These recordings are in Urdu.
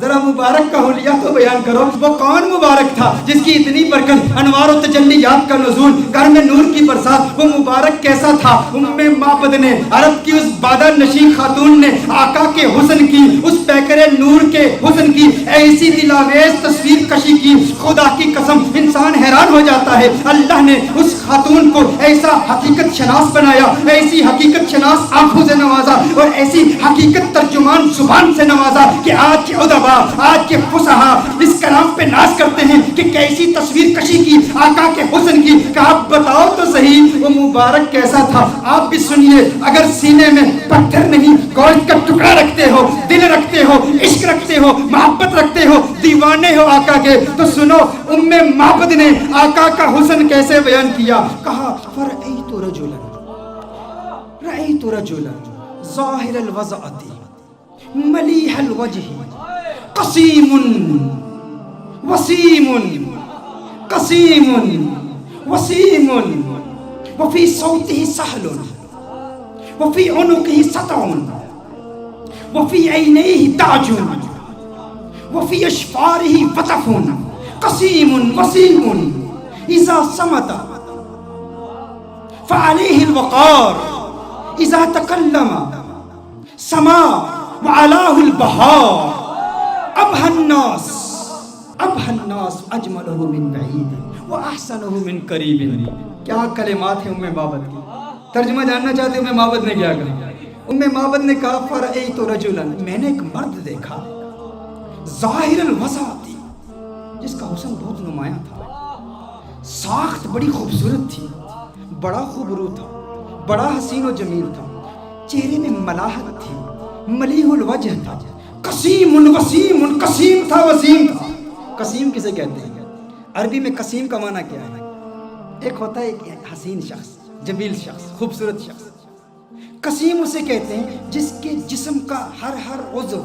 ذرا مبارک کا حلیہ تو بیان کرو، وہ کون مبارک تھا جس کی اتنی برکت، انوار و تجلیات کا نزول، گھر میں نور کی برسات، وہ مبارک کیسا تھا؟ معبد نے، عرب کی اس بادہ نشین خاتون نے آقا کے حسن کی، اس پیکر نور کے حسن کی ایسی دلاویز تصویر کشی کی، خدا کی قسم انسان حیران ہو جاتا ہے۔ اللہ نے اس خاتون کو ایسا حقیقت شناس بنایا، ایسی حقیقت شناس آنکھوں سے نوازا اور ایسی حقیقت ترجمان زبان سے نوازا کہ آج کے ادبا، آج کے فصحا اس کلام پہ ناز کرتے ہیں کہ کیسی تصویر کشی کی آقا کے حسن کی، کہ آپ بتاؤ تو صحیح وہ مبارک کیسا تھا۔ آپ بھی سنیے، اگر سینے میں پتھر نہیں گوشت کا ٹکڑا رکھتے ہو، دل رکھتے ہو، عشق رکھتے ہو، محبت رکھتے ہو، دیوانے ہو آقا کے، تو سنو معبد نے آقا کا حسن کیسے بیان کیا۔ کہا فرأیت رجلا ظاہر الوضعۃ ملیح الوجہ قسیم وسیم قسیم وسیم وفی صوتہ سہل وفی عنقہ سطع وفی عینیہ تاج وفی اشفارہ وطف قسیم وسیم اذا صمت فعلیہ الوقار اذا تکلم سما وعلاه البهار ابهى الناس اجمله من بعید واحسنه من قریب۔ کیا کلمات ہیں معبد کی، ترجمہ جاننا چاہتے ہیں معبد نے کیا کہا؟ معبد نے کہا فرأیت رجلا، میں نے ایک مرد دیکھا، ظاہر الوضعۃ، جس کا حسن بہت نمایاں تھا، ساخت بڑی خوبصورت تھی، بڑا خوبرو تھا، بڑا حسین و جمیل تھا، چہرے میں ملاحت تھی، ملیح الوجہ تھا، قسیم وسیم، قسیم تھا وسیم تھا۔ قسیم کسے کہتے ہیں؟ عربی میں قسیم کا معنی کیا ہے؟ ایک ہوتا ہے ایک حسین شخص، جمیل شخص، خوبصورت شخص۔ قسیم اسے کہتے ہیں جس کے جسم کا ہر عضو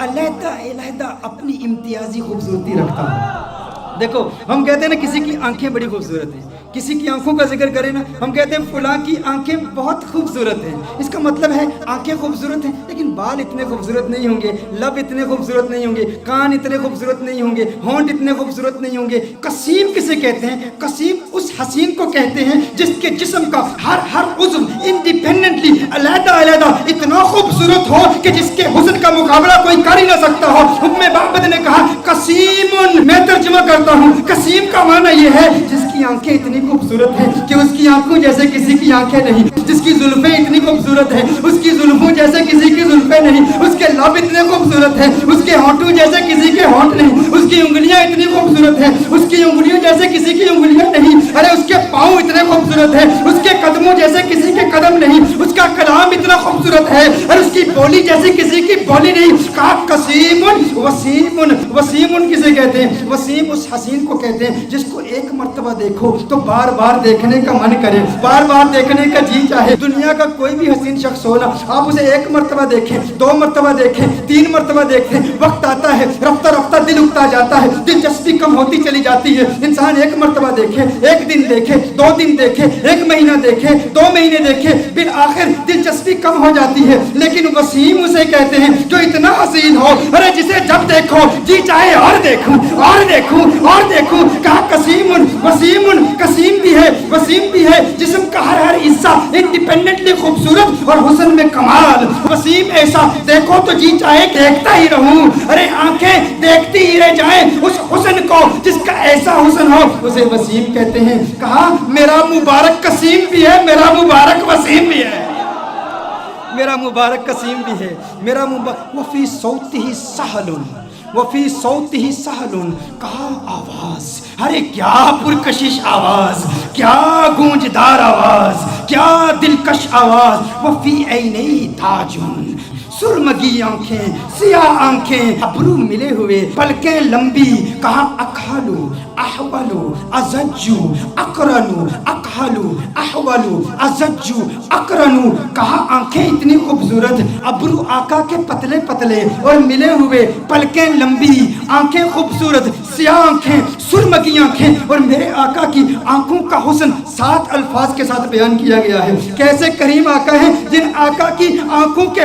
علیحدہ علیحدہ اپنی امتیازی خوبصورتی رکھتا ہے۔ دیکھو ہم کہتے ہیں نا کسی کی آنکھیں بڑی خوبصورت ہیں، کسی کی آنکھوں کا ذکر کریں نا ہم کہتے ہیں فلاں کی آنکھیں بہت خوبصورت ہیں، اس کا مطلب ہے آنکھیں خوبصورت ہیں لیکن بال اتنے خوبصورت نہیں ہوں گے، لب اتنے خوبصورت نہیں ہوں گے، کان اتنے خوبصورت نہیں ہوں گے، ہونٹ اتنے خوبصورت نہیں ہوں گے۔ قسیم کسے کہتے ہیں؟ قسیم اس حسین کو کہتے ہیں جس کے جسم کا ہر عضو انڈیپینڈنٹلی علیحدہ علیحدہ اتنا خوبصورت ہو کہ جس کے حسن کا مقابلہ کوئی کر ہی نہ سکتا ہو۔ معبد نے کہا قسیم، میں ترجمہ کرتا ہوں، قسیم کا معنی یہ ہے جس کی آنکھیں اتنی خوبصورت ہیں کہ اس کی آنکھوں جیسے کسی کی آنکھیں نہیں، جس کی زلفیں اتنی خوبصورت ہیں اس کی زلفوں جیسے کسی کی زلفیں نہیں، اس کے لب اتنے خوبصورت ہیں اس کے ہونٹوں جیسے کسی کے ہونٹ نہیں، اس کی انگلیاں اتنی خوبصورت ہیں اس کی انگلیوں جیسے کسی کی انگلیاں نہیں، ارے اس کے پاؤں اتنے خوبصورت ہیں اس کے قدموں جیسے کسی کے قدم نہیں، اس کا کلام اتنا خوبصورت ہے اور اس کی بولی جیسے کسی کی بولی نہیں۔ کہا قسیم وسیم، وسیم کسے کہتے ہیں؟ وسیم اس حسین کو کہتے ہیں جس کو ایک مرتبہ دیکھو تو بار بار دیکھنے کا من کرے، بار بار دیکھنے کا جی چاہے۔ دنیا کا کوئی بھی حسین شخص ہو نا، آپ اسے ایک مرتبہ دیکھیں، دو مرتبہ دیکھیں، تین مرتبہ دیکھیں، وقت آتا ہے رفتہ رفتہ دل اکتا جاتا ہے، دلچسپی کم ہوتی چلی جاتی ہے۔ انسان ایک مرتبہ دیکھے، ایک دن دیکھے، دو دن دیکھے، ایک مہینہ دیکھے، دو مہینے دیکھے، بالآخر دلچسپی کم ہو جاتی ہے۔ لیکن وسیم اسے کہتے ہیں جو اتنا حسین ہو، ارے جسے جب دیکھو جی چاہے اور دیکھوں اور دیکھوں اور دیکھوں۔ کہا قسیم وسیم، قسیم بھی ہے وسیم بھی ہے، جسم کا ہر حصہ انڈیپینڈنٹلی خوبصورت اور حسن میں کمال۔ وسیم ایسا دیکھو تو جی چاہے دیکھتا ہی رہوں، ارے آنکھیں دیکھتی ہی رہ جائیں اس حسن کو جس کا ایسا حسن ہو، اسے وسیم کہتے ہیں۔ کہا میرا مبارک قسیم بھی ہے، میرا مبارک وسیم بھی ہے، میرا مبارک قسیم بھی ہے، میرا مبارک وفی صوتہ سہل، وفی صوتہ سہل، کہا آواز، ارے کیا پرکشش آواز، کیا گونجدار آواز، کیا دلکش آواز۔ وفی عینیہ تاج، سرمگی آنکھیں، سیاہ آنکھیں، ابرو ملے ہوئے، پلکیں لمبی۔ کہا اکحلو احولو ازجو اقرنو، اکحلو احولو ازجو اقرنو۔ کہا آنکھیں اتنی خوبصورت، ابرو آقا کے پتلے پتلے اور ملے ہوئے، پلکیں لمبی، آنکھیں خوبصورت، سیاہ آنکھیں، سرمگی آنکھیں، اور میرے آقا کی آنکھوں کا حسن 7 الفاظ کے ساتھ بیان کیا گیا ہے۔ کیسے کریم آقا ہیں جن آقا کی آنکھوں کے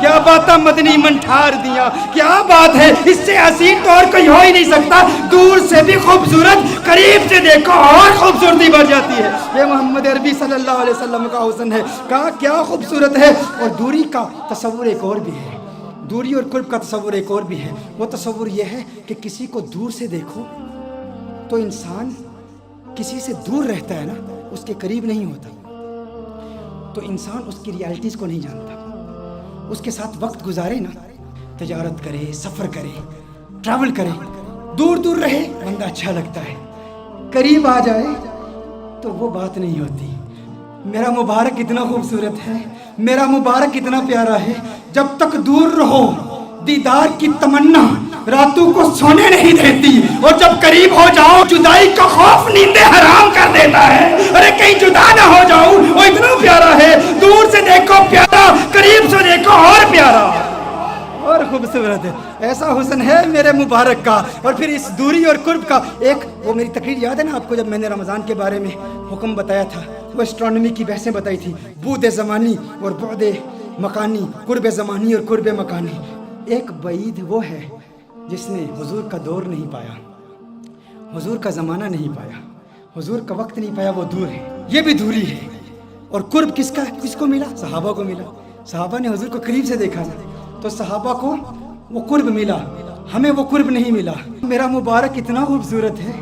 کیا باتاں مدنی من ٹھار دیاں، کیا بات ہے، اس سے حسین تو اور کوئی ہو ہی نہیں سکتا، دور سے بھی خوبصورت، قریب سے دیکھو اور خوبصورتی بڑھ جاتی ہے۔ یہ محمد عربی صلی اللہ علیہ وسلم کا حسن ہے، کہا کیا خوبصورت ہے۔ اور دوری کا تصور ایک اور بھی ہے، دوری اور قرب کا تصور ایک اور بھی ہے، وہ تصور یہ ہے کہ کسی کو دور سے دیکھو تو انسان کسی سے دور رہتا ہے نا، اس کے قریب نہیں ہوتا، تو انسان اس کی ریالٹیز کو نہیں جانتا، اس کے ساتھ وقت گزارے نا، تجارت کرے، سفر کرے، ٹریول کرے، دور دور رہے بندہ اچھا لگتا ہے، قریب آ جائے تو وہ بات نہیں ہوتی۔ میرا مبارک اتنا خوبصورت ہے، میرا مبارک اتنا پیارا ہے، جب تک دور رہو دیدار کی تمنا راتوں کو سونے نہیں دیتی، اور جب قریب ہو جاؤ جدائی کا خوف نیندیں حرام کر دیتا ہے۔ ارے کہیں جدا نہ ہو جاؤ، وہ اتنا پیارا ہے، دور سے دیکھو پیارا، قریب سے دیکھو اور پیارا اور خوبصورت ہے۔ ایسا حسن ہے میرے مبارک کا۔ اور پھر اس دوری اور قرب کا ایک، وہ میری تقریر یاد ہے نا آپ کو، جب میں نے رمضان کے بارے میں حکم بتایا تھا، وہ اسٹرانومی کی بحثیں بتائی تھی، بعد زمانی اور بعد مکانی، قرب زمانی اور قرب مکانی۔ ایک بعید وہ ہے جس نے حضور کا دور نہیں پایا، حضور کا زمانہ نہیں پایا، حضور کا وقت نہیں پایا، وہ دور ہے، یہ بھی دوری ہے۔ اور قرب کس کو ملا؟ صحابہ کو ملا، صحابہ نے حضور کو قریب سے دیکھا تھا، تو صحابہ کو وہ قرب ملا، ہمیں وہ قرب نہیں ملا۔ میرا مبارک اتنا خوبصورت ہے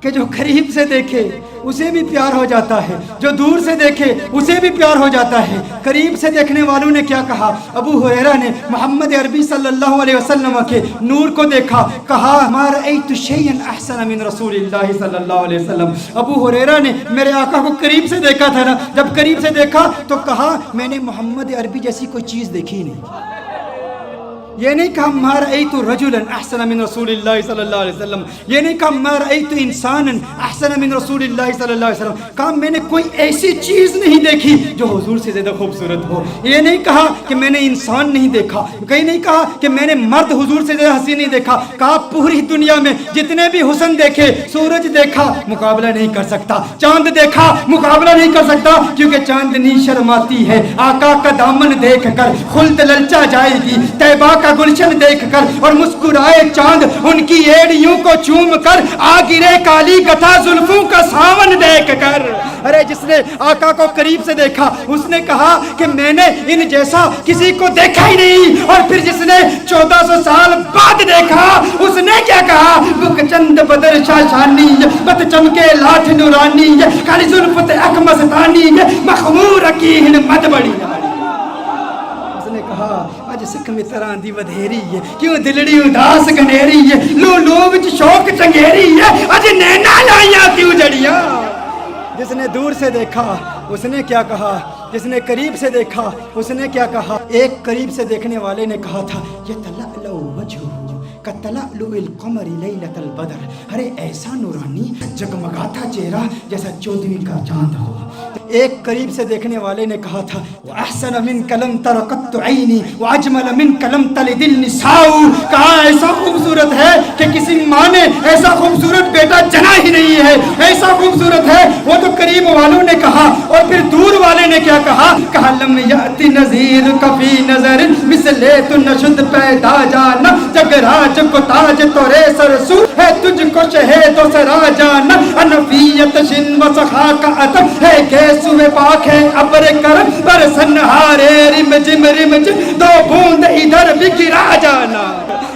کہ جو قریب سے دیکھے اسے بھی پیار ہو جاتا ہے، جو دور سے دیکھے اسے بھی پیار ہو جاتا ہے۔ قریب سے دیکھنے والوں نے کیا کہا؟ ابو ہریرہ نے محمد عربی صلی اللہ علیہ وسلم کے نور کو دیکھا، کہا ما رأیت شیئا احسن من رسول اللہ صلی اللہ علیہ وسلم۔ ابو ہریرہ نے میرے آقا کو قریب سے دیکھا تھا نا، جب قریب سے دیکھا تو کہا میں نے محمد عربی جیسی کوئی چیز دیکھی ہی نہیں۔ یہ نہیں کہا ما رأیت رجلا احسن من رسول اللہ صلی اللہ علیہ وسلم، یہ نہیں کہا ما رأیت انسانا احسن من رسول اللہ صلی اللہ علیہ وسلم، کہا میں نے کوئی ایسی چیز نہیں دیکھی جو حضور سے زیادہ خوبصورت ہو۔ یہ نہیں کہا کہ میں نے انسان نہیں دیکھا، کہیں نہیں کہا کہ میں نے مرد حضور سے زیادہ حسین نہیں دیکھا، کہا پوری دنیا میں جتنے بھی حسن دیکھے، سورج دیکھا مقابلہ نہیں کر سکتا، چاند دیکھا مقابلہ نہیں کر سکتا، کیونکہ چاندنی شرماتی ہے آقا کا دامن دیکھ کر، خلد للچا جائے گی طیبہ کا گلشن دیکھ کر، اور مسکرائے چاند ان کی ایڑیوں کو چوم کر، آ گرے کالی گتھا زلفوں کا ساون دیکھ کر۔ ارے جس نے آقا کو قریب سے دیکھا اس نے کہا کہ میں نے ان جیسا کسی کو دیکھا ہی نہیں، اور پھر جس نے 1400 سال بعد دیکھا اس نے کیا کہا؟ بک چند بدر شاشانی، بت چمکے لاٹھ نورانی، کالی زلفت اکمستانی، مخمور اکیہن مد بڑی۔ اس نے کہا اج سکھ متراں دی ودھیری ہے، کیوں دلڑی اداس گنیری ہے، لو لو وچ شوق چنگیری ہے، اج نینا لائیاں کیوں جڑیاں۔ جس نے دور سے دیکھا اس نے کیا کہا، جس نے قریب سے دیکھا اس نے کیا کہا؟ ایک قریب سے دیکھنے والے نے کہا تھا یتلألؤ وجہہ کتلألؤ القمر لیلۃ البدر، ارے ایسا نورانی جگمگاتا چہرہ جیسا 14ویں کا چاند ہو۔ ایک قریب سے دیکھنے والے نے کہا تھا وَأَحْسَنَ مِنْكَ لَمْ تَرَ قَطُّ عَيْنِي وَأَجْمَلَ مِنْكَ لَمْ تَلِدِ النِّسَاءُ، کہا ایسا خوبصورت ہے کہ کسی ماں نے ایسا خوبصورت بیٹا جنا ہی نہیں ہے، ایسا خوبصورت ہے۔ وہ تو قریب والوں نے کہا، اور پھر دور والے نے کیا کہا؟ کہا لم یأتی نذیر کفی نظر مثل تو نشد پیدا جانا، جگ راج کو تاج تورے سرسو ہے، تجھ کو شہد و سرا جانا، انفیت شن و سخا کا عطب ہے، گیسوے پاک ہے ابر کرم برسن ہارے رم جم دو بوند ادھر بھی گرا جانا۔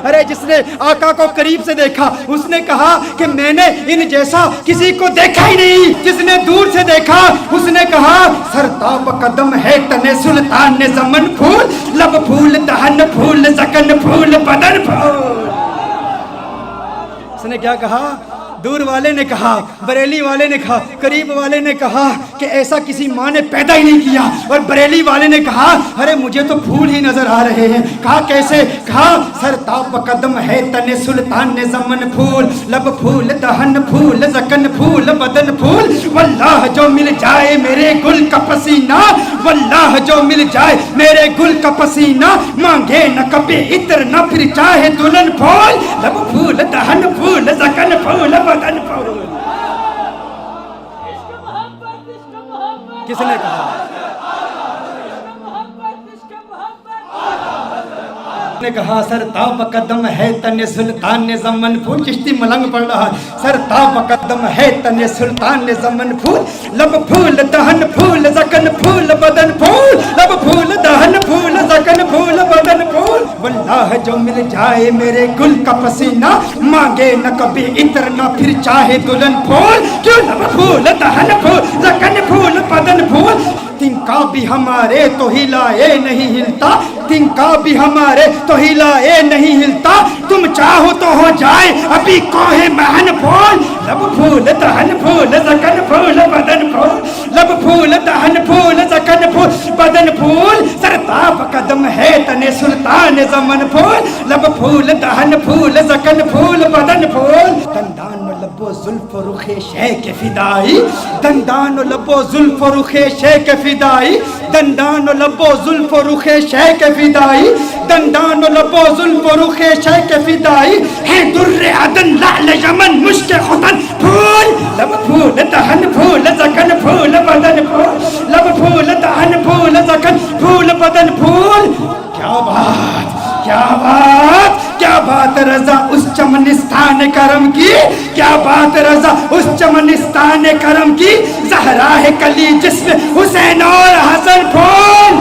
ارے جس نے آقا کو قریب سے دیکھا اس نے کہا کہ میں نے ان جیسا کسی کو دیکھا ہی نہیں۔ جس نے دور سے دیکھا اس نے کہا سرتاب قدم ہے تن سلطان زمن، پھول لب پھول دہن پھول زکن پھول بدن پھول۔ اس نے کیا کہا؟ دور والے نے کہا، بریلی والے نے کہا، قریب والے نے کہا کہ ایسا کسی ماں نے پیدا ہی نہیں کیا، اور بریلی والے نے کہا ارے مجھے تو پھول ہی نظر آ رہے ہیں۔ کہا کیسے؟ کہا سرتاب قدم ہے تن سلطان زمن، پھول لب پھول دہن پھول زکن پھول بدن پھول، واللہ جو مل جائے میرے گل کا پسینہ، واللہ جو مل جائے میرے گل کا پسینہ، مانگے نہ کبھی عطر نہ پھر چاہے دلہن، پھول لب پھول دہن پھول زکن پھول بدن پھول۔ کس نے کہا؟ نے کہا سر تاب قدم ہے تن سلطان زمن پھول. چشتی ملنگ پڑھ رہا. سر تاب قدم ہے تن سلطان زمن پھول, لب پھول دہن پھول زکن پھول بدن پھول, لب پھول دہن پھول زکن پھول بدن پھول. واللہ جو مل جائے میرے گل کا پسینہ, مانگے نہ کبھی عطر نہ پھر چاہے دلہن پھول. کیوں لب پھول دہن پھول زکن پھول بدن پھول. تنکا بھی ہمارے تو ہلائے نہیں ہلتا, تنکا بھی ہمارے تو ہلائے نہیں ہلتا. تم چاہو تو ہو جائے ابھی کوہ مہن پھول. لب پھول دہن پھول زکن پھول بدن پھول, لب پھول دہن پھول زکن پھول بدن پھول. سر تاب قدم ہے تن سلطان زمن پھول, لب پھول دہن پھول زکن پھول بدن پھول. دندان و لب و زلف و رخ شیخ فدائی, دندان و لب و زلف و رخ شیخ فدائی, دندان و لب و زلف و رخ شیخ فدائی, دندان و لب و زلف و رخ شیخ فدائی. ہے در عدن لعل یمن مشک ختن پھول. لب پھول دہن پھول زکن پھول بدن پھول, لب پھول دہن پھول زکن پھول بدن پھول. کیا بات کیا بات کیا بات رضا اس چمنستان کرم کی, کیا بات رضا اس چمنستان کرم کی. زہرا ہے کلی جسم حسین اور حسن پھول.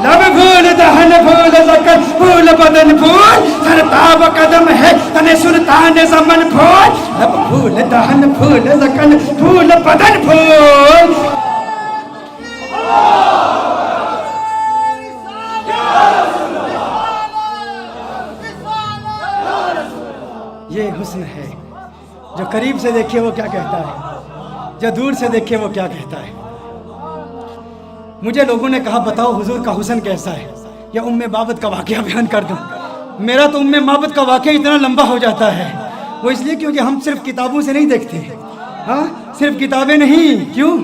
لب پھول دہن پھول زکن پھول بدن پھول. سر تاب قدم ہے تن سلطان زمن پھول, لب پھول دہن پھول زکن پھول بدن پھول. یہ حسن ہے جو قریب سے دیکھے وہ کیا کہتا ہے, جو دور سے دیکھے وہ کیا کہتا ہے. مجھے لوگوں نے کہا بتاؤ حضور کا حسن کیسا ہے, یا ام بابت کا واقعہ بیان کر دوں. میرا تو ام بابت کا واقعہ اتنا لمبا ہو جاتا ہے, وہ اس لیے کیونکہ ہم صرف کتابوں سے نہیں دیکھتے. ہاں صرف کتابیں نہیں, کیوں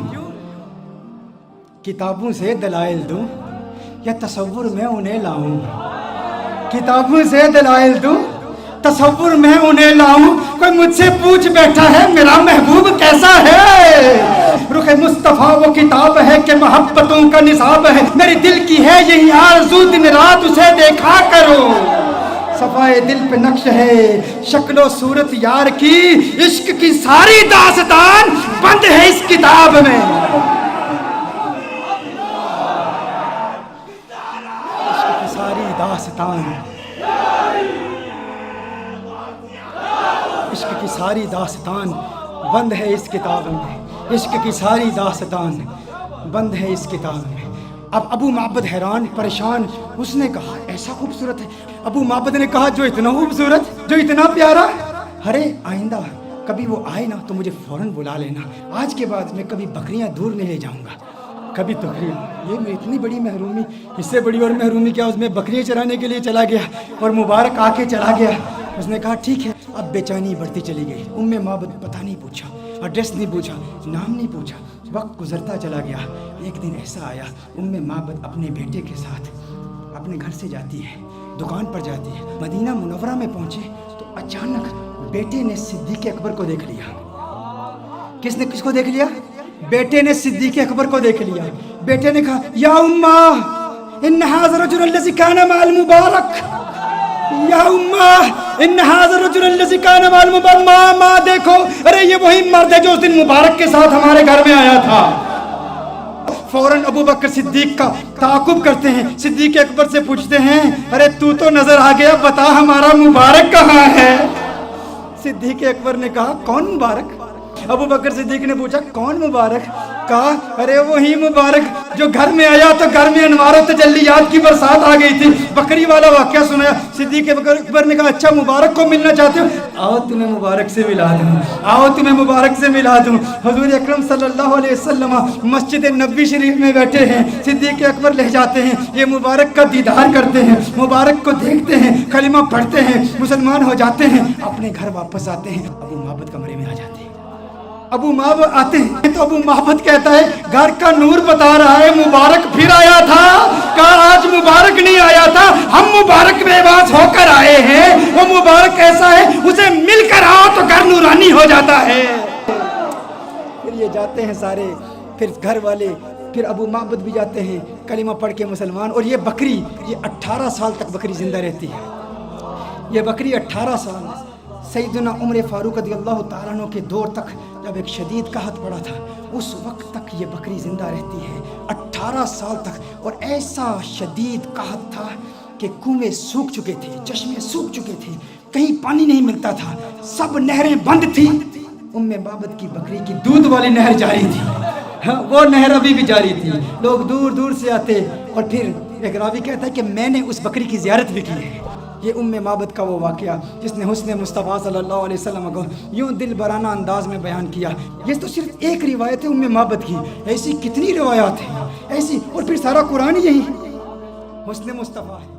کتابوں سے دلائل دوں یا تصور میں انہیں لاؤں, کتابوں سے دلائل دوں تصور میں انہیں لاؤں. کوئی مجھ سے پوچھ بیٹھا ہے میرا محبوب کیسا ہے, رخ مصطفیٰ وہ کتاب ہے کہ محبتوں کا نصاب ہے. میرے دل کی ہے یہی آرزو دن رات اسے دیکھا کرو. صفائے دل پہ نقش ہے شکل و صورت یار کی, عشق کی ساری داستان بند ہے اس کتاب میں. عشق کی ساری داستان, عشق کی ساری داستان بند ہے اس کتاب میں, عشق کی ساری داستان بند ہے اس کتاب میں. اب ابو معبد حیران پریشان, اس نے کہا ایسا خوبصورت ہے. ابو معبد نے کہا جو اتنا خوبصورت, جو اتنا پیارا. ارے آئندہ کبھی وہ آئے نا تو مجھے فوراً بلا لینا. آج کے بعد میں کبھی بکریاں دور نہیں لے جاؤں گا, کبھی تقریب. یہ میں اتنی بڑی محرومی, اس سے بڑی اور محرومی کیا, اس میں بکریاں چرانے کے لیے چلا گیا اور مبارک آ کے چلا گیا. اس نے کہا ٹھیک ہے. اب بے چینی بڑھتی چلی گئی. ام معبد پتہ نہیں پوچھا, ایڈریس نہیں پوچھا, نام نہیں پوچھا. وقت گزرتا چلا گیا. ایک دن ایسا آیا ام معبد اپنے بیٹے کے ساتھ اپنے گھر سے جاتی ہے, دکان پر جاتی ہے. مدینہ منورہ میں پہنچے تو اچانک بیٹے نے صدیق اکبر کو دیکھ لیا. کس نے کس کو دیکھ لیا؟ بیٹے نے صدیق اکبر کو دیکھ لیا. بیٹے نے کہا یا امّا ان ھذا الرجل الذی کان مع المبارک, یا امّا ان ھذا الرجل الذی کان مع المبارک. ماں دیکھو, ارے یہ وہی مرد ہے جو اس دن مبارک کے ساتھ ہمارے گھر میں آیا تھا. فوراً ابو بکر صدیق کا تعاقب کرتے ہیں, صدیق اکبر سے پوچھتے ہیں ارے تو نظر آ گیا, بتا ہمارا مبارک کہاں ہے؟ صدیق اکبر نے کہا کون مبارک؟ ابو بکر صدیق نے پوچھا کون مبارک؟ کہا ارے وہی مبارک جو گھر میں آیا تو گھر میں انوار و تجلیات کی برسات آ گئی تھی. بکری والا واقعہ سنایا. صدیق اکبر نے کہا اچھا مبارک کو ملنا چاہتے ہو, آؤ تمہیں مبارک سے ملا دوں, آؤ تمہیں مبارک سے ملا دوں. حضور اکرم صلی اللہ علیہ وسلم مسجد نبوی شریف میں بیٹھے ہیں. صدیق اکبر لے جاتے ہیں, یہ مبارک کا دیدار کرتے ہیں, مبارک کو دیکھتے ہیں, کلمہ پڑھتے ہیں, مسلمان ہو جاتے ہیں, اپنے گھر واپس آتے ہیں. ابو معبد کمرے میں آ جاتے ہیں. ابو معبد آتے ہیں تو ابو معبد کہتا ہے گھر کا نور بتا رہا ہے مبارک پھر آیا تھا. کہا آج مبارک نہیں آیا تھا, ہم مبارک بے باس ہو کر آئے ہیں. وہ مبارک ایسا ہے اسے مل کر آؤ تو گھر نورانی ہو جاتا ہے. پھر یہ جاتے ہیں سارے, پھر گھر والے پھر ابو معبد بھی جاتے ہیں کلمہ پڑھ کے مسلمان. اور یہ بکری یہ 18 سال تک بکری زندہ رہتی ہے. یہ بکری 18 سال سیدنا عمر فاروق رضی اللہ تعالیٰ عنہ کے دور تک جب ایک شدید قحط پڑا تھا اس وقت تک یہ بکری زندہ رہتی ہے 18 سال تک. اور ایسا شدید قحط تھا کہ کنویں سوکھ چکے تھے, چشمے سوکھ چکے تھے, کہیں پانی نہیں ملتا تھا, سب نہریں بند تھیں. معبد کی بکری کی دودھ والی نہر جاری تھی, وہ نہر ابھی بھی جاری تھی. لوگ دور دور سے آتے. اور پھر ایک راوی کہتا ہے کہ میں نے اس بکری کی زیارت بھی کی ہے. یہ معبد کا وہ واقعہ جس نے حسن مصطفیٰ صلی اللہ علیہ وسلم کو یوں دل برانہ انداز میں بیان کیا. یہ تو صرف ایک روایت ہے معبد کی, ایسی کتنی روایات ہیں ایسی. اور پھر سارا قرآن یہی حسن مصطفیٰ ہے.